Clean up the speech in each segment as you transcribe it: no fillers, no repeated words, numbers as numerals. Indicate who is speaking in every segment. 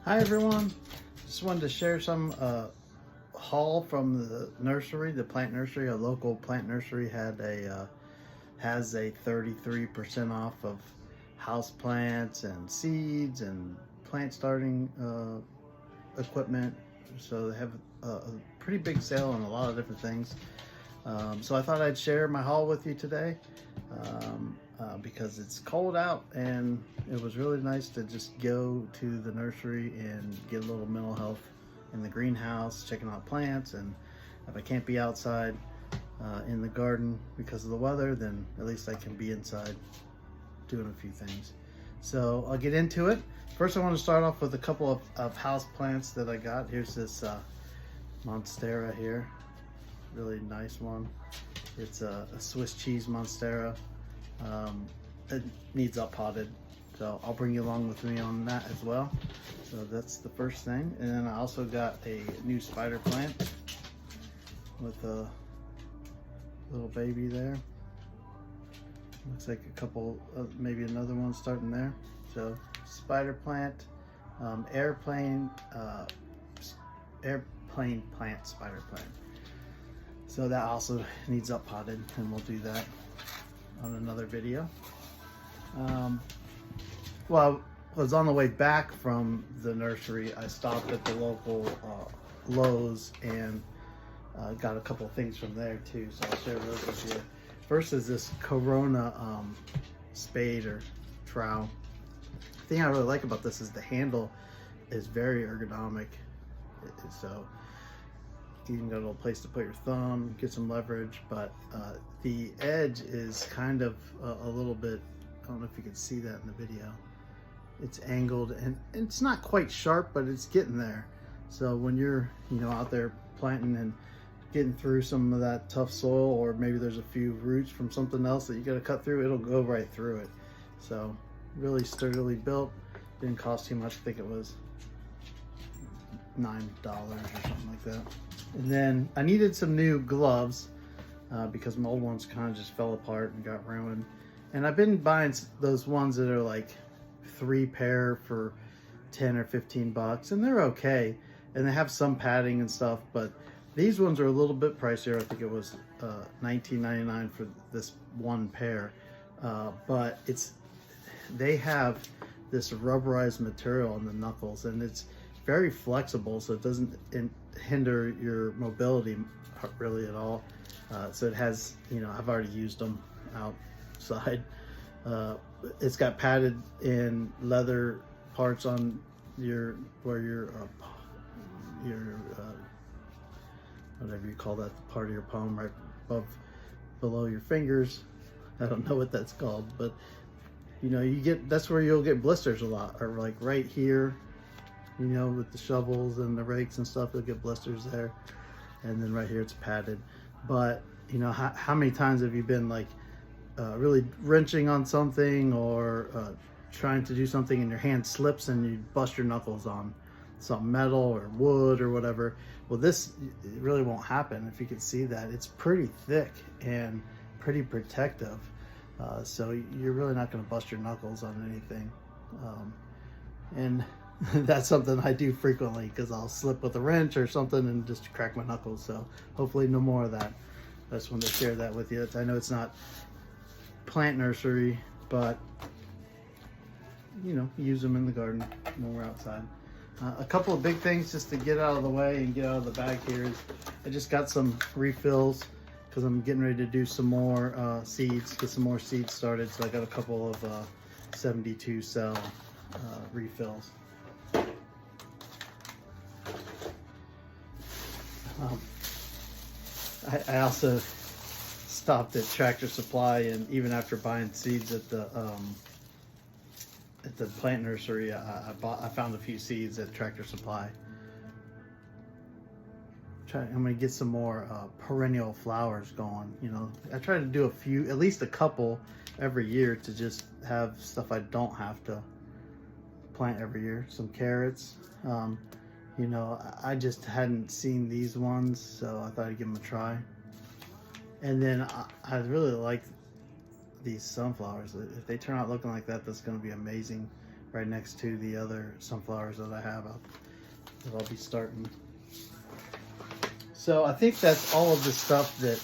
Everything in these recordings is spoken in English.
Speaker 1: Hi everyone, just wanted to share some haul from the nursery, the plant nursery. A local plant nursery had a has a 33% off of house plants and seeds and plant starting equipment. So they have a pretty big sale on a lot of different things. So I thought I'd share my haul with you today because it's cold out and it was really nice to just go to the nursery and get a little mental health in the greenhouse, checking out plants. And if I can't be outside in the garden because of the weather, then at least I can be inside doing a few things. So I'll get into it. First, I want to start off with a couple of house plants that I got. Here's this Monstera here, really nice one. It's a Swiss cheese Monstera. It needs up potted, so I'll bring you along with me on that as well. So that's the first thing. And then I also got a new spider plant with a little baby there. Looks like a couple, maybe another one starting there. So spider plant, airplane plant, spider plant. So that also needs up potted, and we'll do that on another video. Well, I was on the way back from the nursery. I stopped at the local Lowe's and got a couple of things from there too. So I'll share those with you. First is this Corona spade or trowel. The thing I really like about this is the handle is very ergonomic. So you even got a little place to put your thumb, get some leverage, but the edge is kind of a little bit, I don't know if you can see that in the video. It's angled and it's not quite sharp, but it's getting there. So when you're, out there planting and getting through some of that tough soil, or maybe there's a few roots from something else that you got to cut through, it'll go right through it. So really sturdily built, didn't cost too much. I think it was $9 or something like that. And then I needed some new gloves because my old ones kind of just fell apart and got ruined. And I've been buying those ones that are like 3 pair for 10 or 15 bucks, and they're okay. And they have some padding and stuff, but these ones are a little bit pricier. I think it was $19.99 for this one pair. But they have this rubberized material on the knuckles, and it's very flexible, so it doesn't hinder your mobility really at all. So it has, I've already used them outside. It's got padded in leather parts on where your whatever you call that, the part of your palm right below your fingers. I don't know what that's called, but that's where you'll get blisters a lot, or like right here. With the shovels and the rakes and stuff, you'll get blisters there. And then right here it's padded. But how many times have you been like really wrenching on something, or trying to do something and your hand slips and you bust your knuckles on some metal or wood or whatever? Well, this really won't happen. If you can see that, it's pretty thick and pretty protective. So you're really not going to bust your knuckles on anything. And that's something I do frequently, because I'll slip with a wrench or something and just crack my knuckles. So hopefully no more of that. I just wanted to share that with you. I know it's not plant nursery, but use them in the garden when we're outside. A couple of big things just to get out of the way and get out of the bag here is I just got some refills because I'm getting ready to do some more seeds, get some more seeds started. So I got a couple of 72 cell refills. I also stopped at Tractor Supply, and even after buying seeds at the plant nursery, I found a few seeds at Tractor Supply. I'm gonna get some more perennial flowers going. I try to do at least a couple every year, to just have stuff I don't have to plant every year. Some carrots. I just hadn't seen these ones, so I thought I'd give them a try. And then I really like these sunflowers. If they turn out looking like that, that's going to be amazing right next to the other sunflowers that I have that I'll be starting. So I think that's all of the stuff that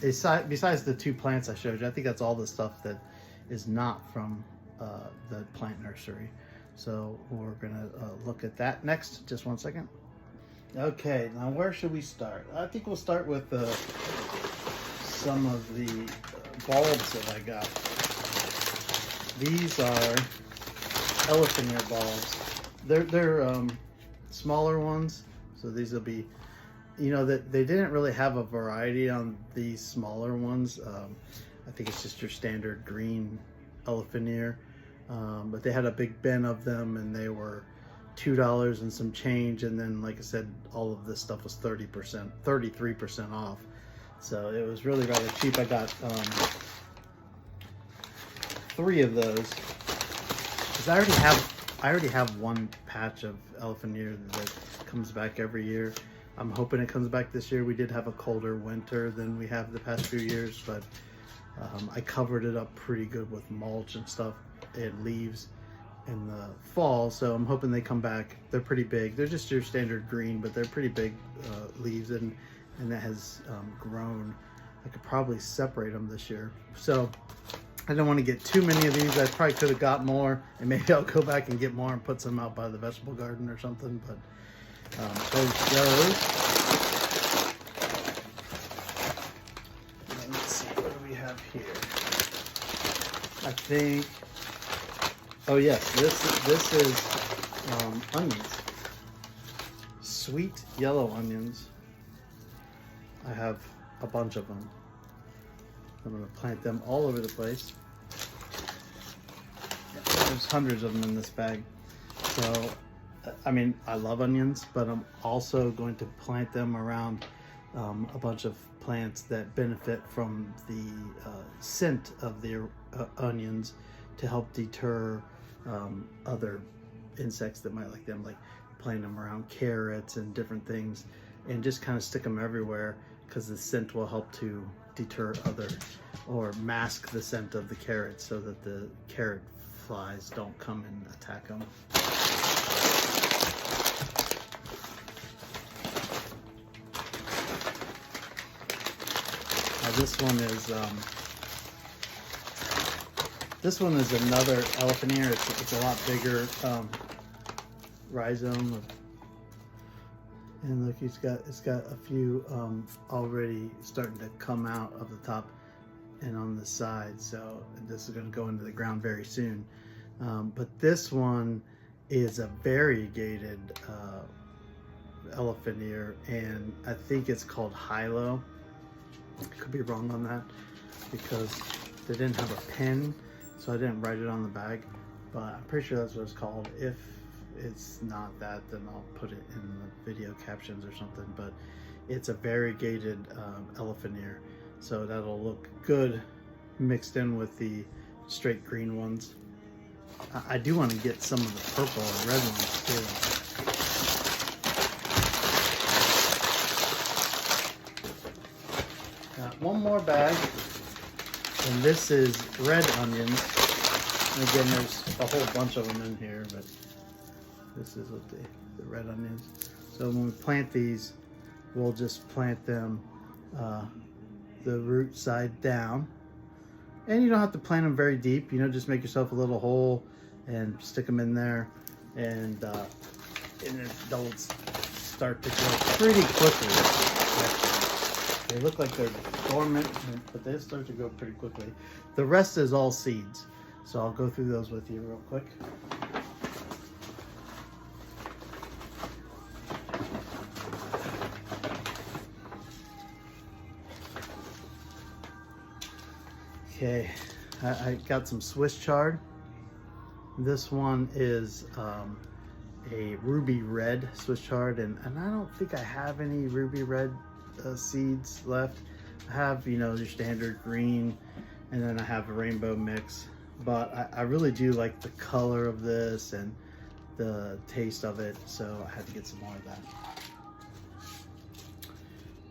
Speaker 1: is, besides the 2 plants I showed you, I think that's all the stuff that is not from the plant nursery. So we're gonna look at that next. Just one second. Okay, now where should we start? I think we'll start with some of the bulbs that I got. These are elephant ear bulbs. They're smaller ones, so these will be, you know, that they didn't really have a variety on these smaller ones. I think it's just your standard green elephant ear, but they had a big bin of them, and they were $2 and some change. And then, like I said, all of this stuff was 33% off. So it was really rather cheap. I got 3 of those because I already have one patch of elephant ear that comes back every year. I'm hoping it comes back this year. We did have a colder winter than we have the past few years, but I covered it up pretty good with mulch and stuff and leaves in the fall, so I'm hoping they come back. They're pretty big. They're just your standard green, but they're pretty big leaves, and that has grown. I could probably separate them this year, so I don't want to get too many of these. I probably could have got more, and maybe I'll go back and get more and put some out by the vegetable garden or something. But there's those. And let's see, what do we have here? I think, oh yes, this is onions, sweet yellow onions. I have a bunch of them. I'm going to plant them all over the place. There's hundreds of them in this bag. So, I mean, I love onions, but I'm also going to plant them around a bunch of plants that benefit from the scent of the onions to help deter other insects that might like them, like planting them around carrots and different things, and just kind of stick them everywhere, because the scent will help to deter other or mask the scent of the carrots so that the carrot flies don't come and attack them. This one is another elephant ear. It's a lot bigger rhizome, and look, it's got a few already starting to come out of the top and on the side. So this is going to go into the ground very soon. But this one is a variegated elephant ear, and I think it's called Hilo. I could be wrong on that because they didn't have a pen, so I didn't write it on the bag, but I'm pretty sure that's what it's called. If it's not that, then I'll put it in the video captions or something. But it's a variegated elephant ear, so that'll look good mixed in with the straight green ones. I do want to get some of the purple and red ones too. Got one more bag, and this is red onions. And again, there's a whole bunch of them in here, but this is what the red onions. So when we plant these, we'll just plant them the root side down. And you don't have to plant them very deep, you know, just make yourself a little hole and stick them in there, and they'll start to grow pretty quickly. They look like they're dormant, but they start to grow pretty quickly. The rest is all seeds, so I'll go through those with you real quick. Okay, I got some Swiss chard. This one is a ruby red Swiss chard, and I don't think I have any ruby red seeds left. I have, you know, your standard green, and then I have a rainbow mix, but I really do like the color of this and the taste of it, so I had to get some more of that.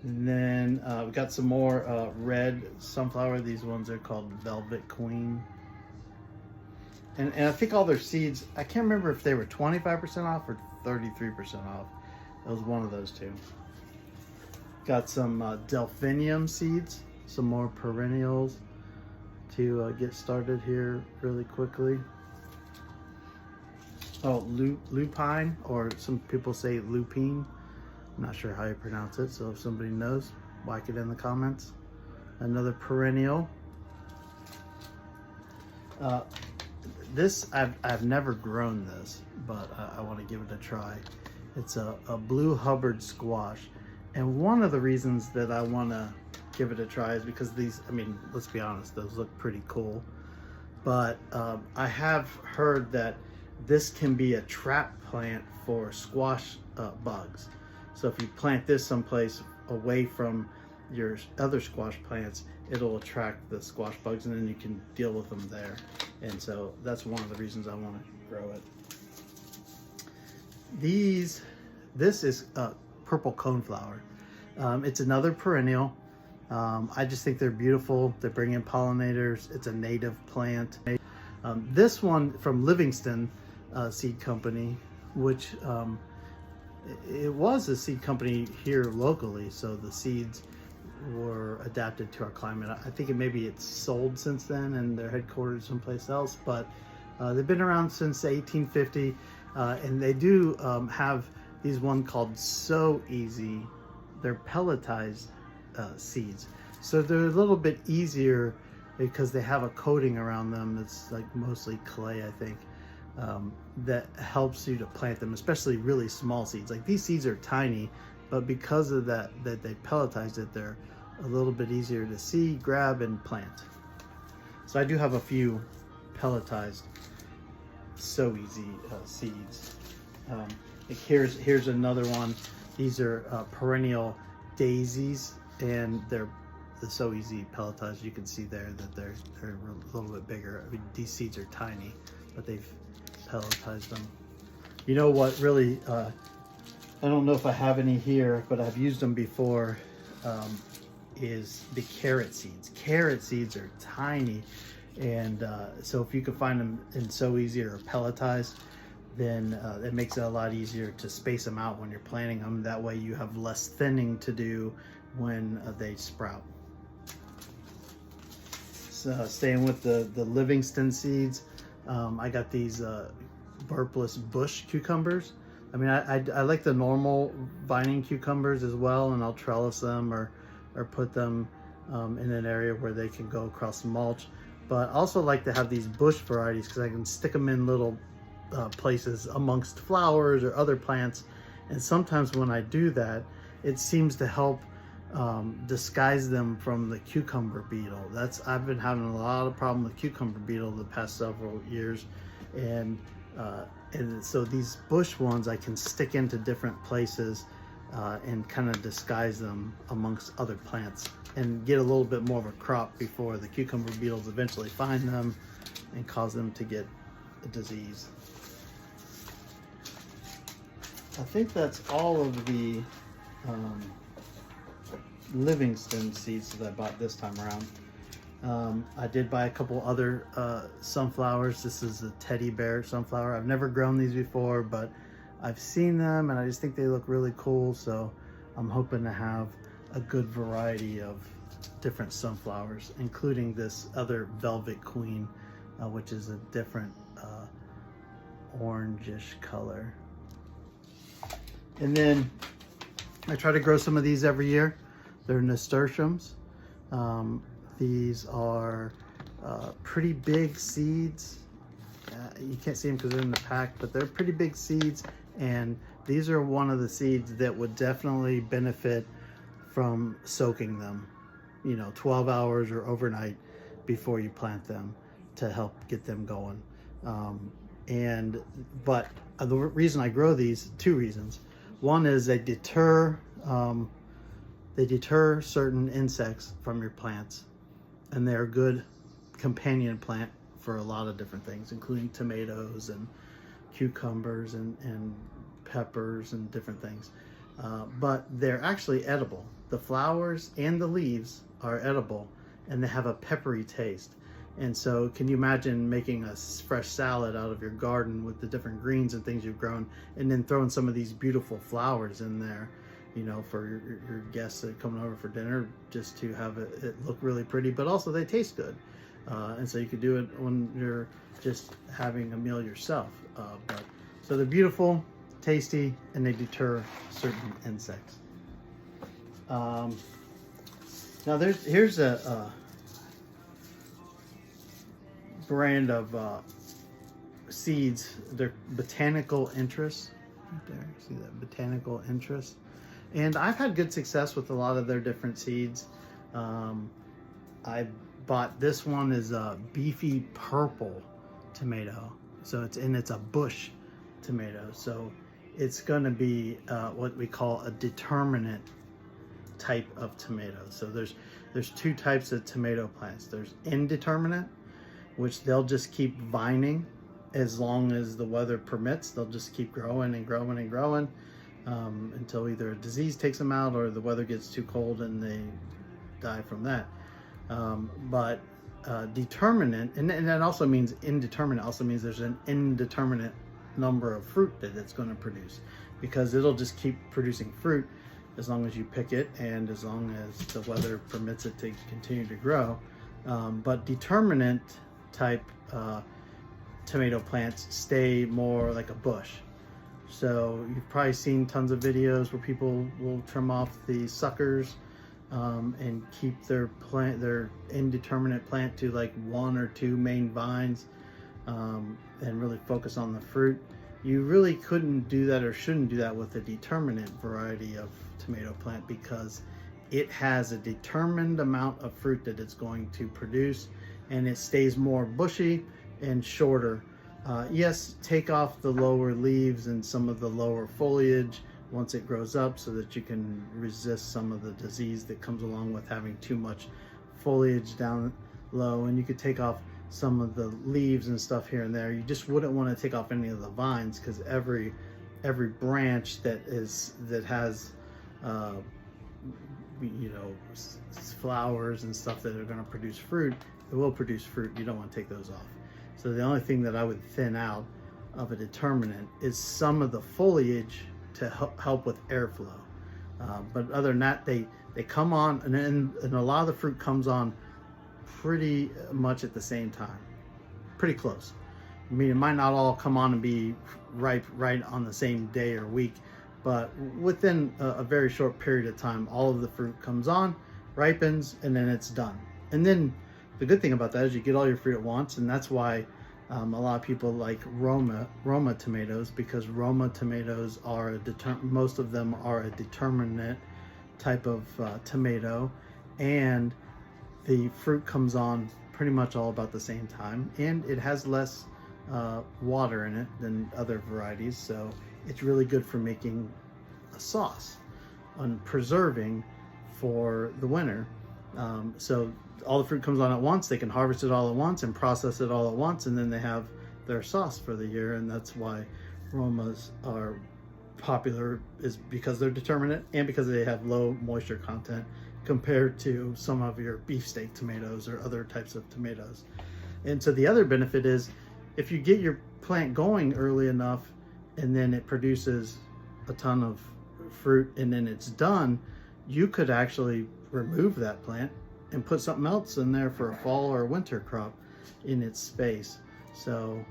Speaker 1: And then we got some more red sunflower. These ones are called Velvet Queen. And I think all their seeds, I can't remember if they were 25% off or 33% off. It was one of those two. Got some delphinium seeds, some more perennials to get started here really quickly. Oh, lupine, or some people say lupine. I'm not sure how you pronounce it, so if somebody knows, whack it in the comments. Another perennial. This, I've never grown this, but I want to give it a try. It's a blue Hubbard squash. And one of the reasons that I want to give it a try is because these, I mean, let's be honest, those look pretty cool. But I have heard that this can be a trap plant for squash bugs. So if you plant this someplace away from your other squash plants, it'll attract the squash bugs, and then you can deal with them there. And so that's one of the reasons I want to grow it. This is purple coneflower. It's another perennial. I just think they're beautiful. They bring in pollinators. It's a native plant. This one from Livingston Seed Company, which it was a seed company here locally, so the seeds were adapted to our climate. I think maybe it's sold since then and they're headquartered someplace else, but they've been around since 1850, and they do have these one called So Easy. They're pelletized seeds, so they're a little bit easier because they have a coating around them that's like mostly clay, I think, that helps you to plant them, especially really small seeds. Like these seeds are tiny, but because of that they pelletized it, they're a little bit easier to see, grab, and plant. So I do have a few pelletized So Easy seeds. Here's another one. These are perennial daisies, and they're the So Easy pelletized. You can see there that they're a little bit bigger. I mean, these seeds are tiny, but they've pelletized them. You know what really, I don't know if I have any here, but I've used them before, is the carrot seeds. Carrot seeds are tiny, and so if you can find them in So Easy or pelletized, then it makes it a lot easier to space them out when you're planting them. That way you have less thinning to do when they sprout. So staying with the Livingston seeds, I got these burpless bush cucumbers. I mean, I like the normal vining cucumbers as well, and I'll trellis them or put them in an area where they can go across the mulch. But I also like to have these bush varieties because I can stick them in little places amongst flowers or other plants. And sometimes when I do that, it seems to help disguise them from the cucumber beetle. I've been having a lot of problem with cucumber beetle the past several years, and so these bush ones I can stick into different places and kind of disguise them amongst other plants and get a little bit more of a crop before the cucumber beetles eventually find them and cause them to get a disease. I think that's all of the Livingston seeds that I bought this time around. I did buy a couple other sunflowers. This is a teddy bear sunflower. I've never grown these before, but I've seen them and I just think they look really cool. So I'm hoping to have a good variety of different sunflowers, including this other Velvet Queen, which is a different orangish color. And then I try to grow some of these every year. They're nasturtiums. These are pretty big seeds. You can't see them because they're in the pack, but they're pretty big seeds. And these are one of the seeds that would definitely benefit from soaking them, 12 hours or overnight before you plant them to help get them going. But the reason I grow these, two reasons. One is they deter certain insects from your plants, and they're a good companion plant for a lot of different things, including tomatoes and cucumbers and peppers and different things. But they're actually edible. The flowers and the leaves are edible, and they have a peppery taste. And so can you imagine making a fresh salad out of your garden with the different greens and things you've grown, and then throwing some of these beautiful flowers in there, you know, for your guests that are coming over for dinner, just to have it look really pretty, but also they taste good. And so you could do it when you're just having a meal yourself. So they're beautiful, tasty, and they deter certain insects. Now here's a brand of seeds. They're botanical interest. Right there, see that, botanical interest. And I've had good success with a lot of their different seeds. I bought this one, is a beefy purple tomato. So it's a bush tomato. So it's going to be what we call a determinate type of tomato. So there's two types of tomato plants. There's indeterminate, which they'll just keep vining as long as the weather permits. They'll just keep growing and growing and growing until either a disease takes them out or the weather gets too cold and they die from that. But determinate, and that also means indeterminate, also means there's an indeterminate number of fruit that it's going to produce, because it'll just keep producing fruit as long as you pick it and as long as the weather permits it to continue to grow. But determinate type tomato plants stay more like a bush. So you've probably seen tons of videos where people will trim off the suckers and keep their indeterminate plant to like 1 or 2 main vines and really focus on the fruit. You really couldn't do that, or shouldn't do that, with a determinate variety of tomato plant, because it has a determined amount of fruit that it's going to produce, and it stays more bushy and shorter. Yes, take off the lower leaves and some of the lower foliage once it grows up, so that you can resist some of the disease that comes along with having too much foliage down low. And you could take off some of the leaves and stuff here and there. You just wouldn't want to take off any of the vines, because every branch that has you know, flowers and stuff that are going to produce fruit, it will produce fruit. You don't want to take those off. So the only thing that I would thin out of a determinate is some of the foliage to help with airflow. But other than that, they come on, and a lot of the fruit comes on pretty much at the same time, pretty close. I mean, it might not all come on and be ripe right on the same day or week, but within a very short period of time, all of the fruit comes on, ripens, and then it's done. And then the good thing about that is you get all your fruit at once, and that's why a lot of people like Roma tomatoes, because Roma tomatoes are most of them are a determinate type of tomato, and the fruit comes on pretty much all about the same time, and it has less water in it than other varieties, so it's really good for making a sauce and preserving for the winter. So all the fruit comes on at once, they can harvest it all at once and process it all at once, and then they have their sauce for the year. And that's why Romas are popular, is because they're determinate and because they have low moisture content compared to some of your beefsteak tomatoes or other types of tomatoes. And so the other benefit is, if you get your plant going early enough and then it produces a ton of fruit and then it's done, you could actually remove that plant and put something else in there for a fall or winter crop in its space. So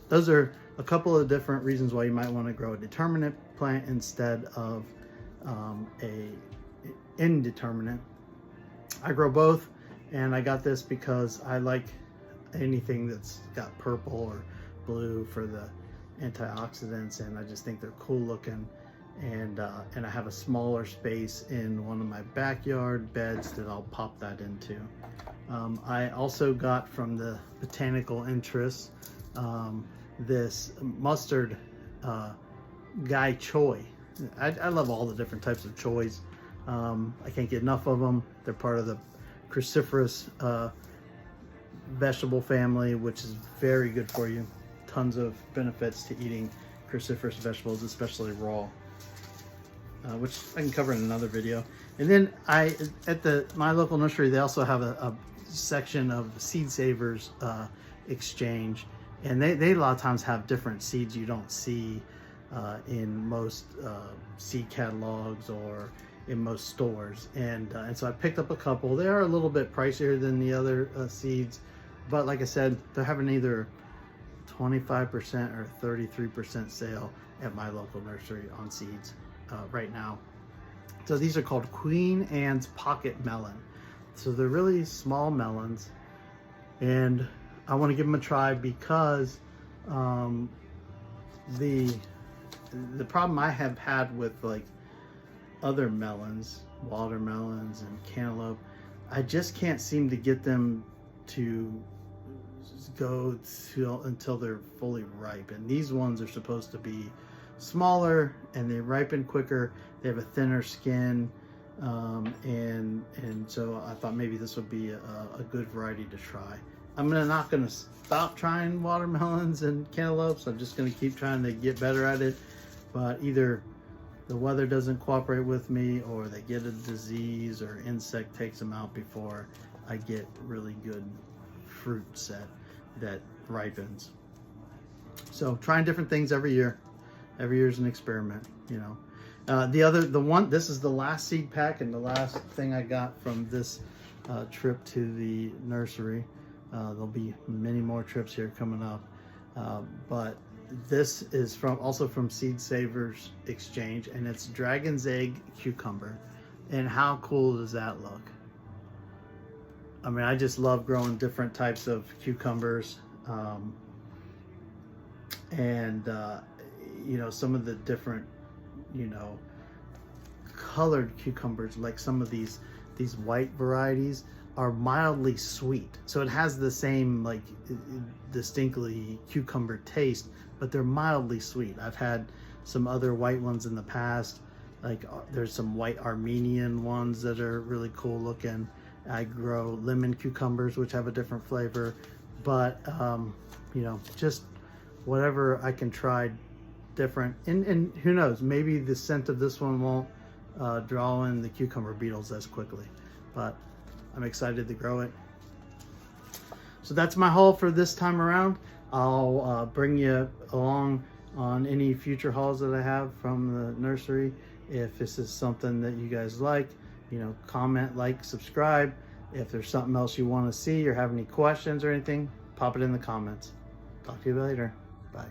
Speaker 1: those are a couple of different reasons why you might want to grow a determinate plant instead of a indeterminate. I grow both, and I got this because I like anything that's got purple or blue for the antioxidants, and I just think they're cool looking. And I have a smaller space in one of my backyard beds that I'll pop that into. I also got from the botanical interest this mustard Gai choy. I love all the different types of choys. I can't get enough of them. They're part of the cruciferous vegetable family, which is very good for you. Tons of benefits to eating cruciferous vegetables, especially raw. Which I can cover in another video. And then at my local nursery, they also have a section of the Seed Savers exchange, and they a lot of times have different seeds you don't see in most seed catalogs or in most stores, and so I picked up a couple. They are a little bit pricier than the other seeds, but like I said, they're having either 25% or 33% sale at my local nursery on seeds right now. So these are called Queen Anne's Pocket Melon. So they're really small melons, and I want to give them a try because the problem I have had with like other melons, watermelons and cantaloupe, I just can't seem to get them to go until they're fully ripe. And these ones are supposed to be smaller and they ripen quicker. They have a thinner skin, and so I thought maybe this would be a good variety to try. I'm not gonna stop trying watermelons and cantaloupes. I'm just gonna keep trying to get better at it, but either the weather doesn't cooperate with me, or they get a disease or insect takes them out before I get really good fruit set that ripens. So trying different things every year. Every year is an experiment, you know. This is the last seed pack and the last thing I got from this trip to the nursery. There'll be many more trips here coming up, but this is also from Seed Savers Exchange, and it's Dragon's Egg Cucumber. And how cool does that look? I mean, I just love growing different types of cucumbers, and you know, some of the different, you know, colored cucumbers, like some of these white varieties, are mildly sweet. So it has the same like distinctly cucumber taste, but they're mildly sweet. I've had some other white ones in the past, like there's some white Armenian ones that are really cool looking. I grow lemon cucumbers, which have a different flavor, but you know, just whatever I can try different. And who knows, maybe the scent of this one won't draw in the cucumber beetles as quickly, but I'm excited to grow it. So that's my haul for this time around. I'll bring you along on any future hauls that I have from the nursery. If this is something that you guys like, you know, comment, like, subscribe. If there's something else you want to see or have any questions or anything, pop it in the comments. Talk to you later. Bye.